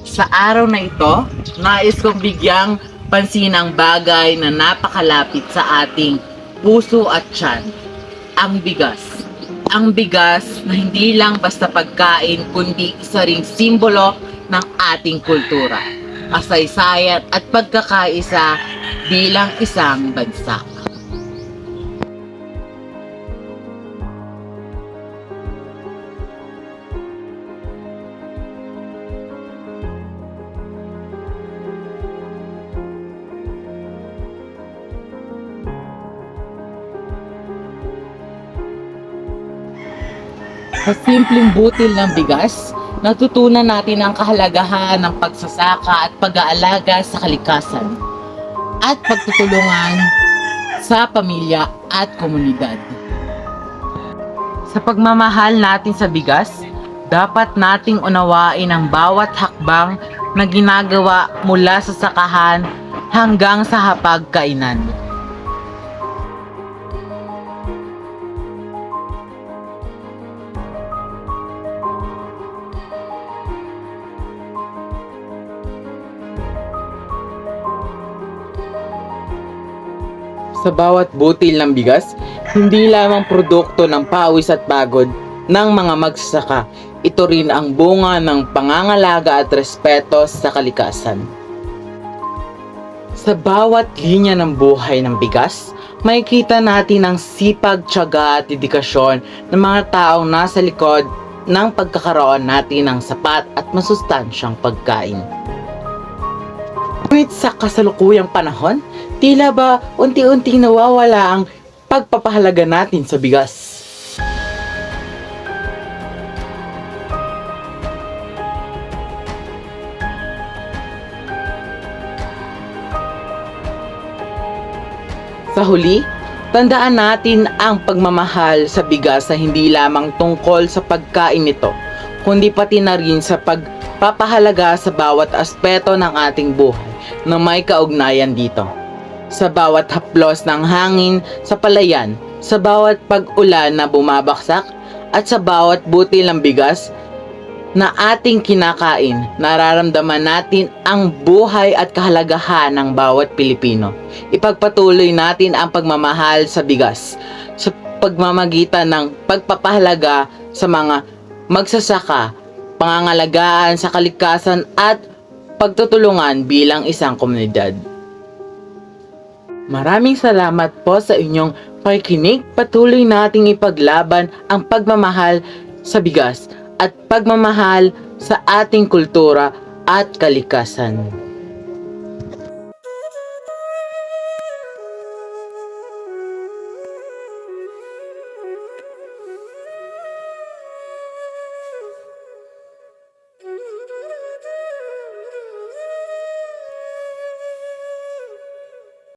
Sa araw na ito, nais kong bigyang pansin ang bagay na napakalapit sa ating puso at tiyan, ang bigas. Ang bigas na hindi lang basta pagkain kundi isa ring simbolo ng ating kultura, kasaysayan at pagkakaisa bilang isang bansa. Sa simpleng butil ng bigas, natutunan natin ang kahalagahan ng pagsasaka at pag-aalaga sa kalikasan at pagtutulungan sa pamilya at komunidad. Sa pagmamahal natin sa bigas, dapat nating unawain ang bawat hakbang na ginagawa mula sa sakahan hanggang sa hapagkainan. Sa bawat butil ng bigas, hindi lamang produkto ng pawis at pagod ng mga magsasaka. Ito rin ang bunga ng pangangalaga at respeto sa kalikasan. Sa bawat linya ng buhay ng bigas, makikita natin ang sipag, tiyaga at dedikasyon ng mga taong nasa likod ng pagkakaroon natin ng sapat at masustansyang pagkain. Ngunit sa kasalukuyang panahon, tila ba unti-unting nawawala ang pagpapahalaga natin sa bigas. Sa huli, tandaan natin ang pagmamahal sa bigas na hindi lamang tungkol sa pagkain nito, kundi pati na rin sa pagpapahalaga sa bawat aspeto ng ating buhay na may kaugnayan dito. Sa bawat haplos ng hangin sa palayan, sa bawat pag-ulan na bumabaksak, at sa bawat butil ng bigas na ating kinakain, nararamdaman natin ang buhay at kahalagahan ng bawat Pilipino. Ipagpatuloy natin ang pagmamahal sa bigas sa pagmamagitan ng pagpapahalaga sa mga magsasaka, pangangalagaan sa kalikasan at pagtutulungan bilang isang komunidad. Maraming salamat po sa inyong pakikinig. Patuloy nating ipaglaban ang pagmamahal sa bigas at pagmamahal sa ating kultura at kalikasan.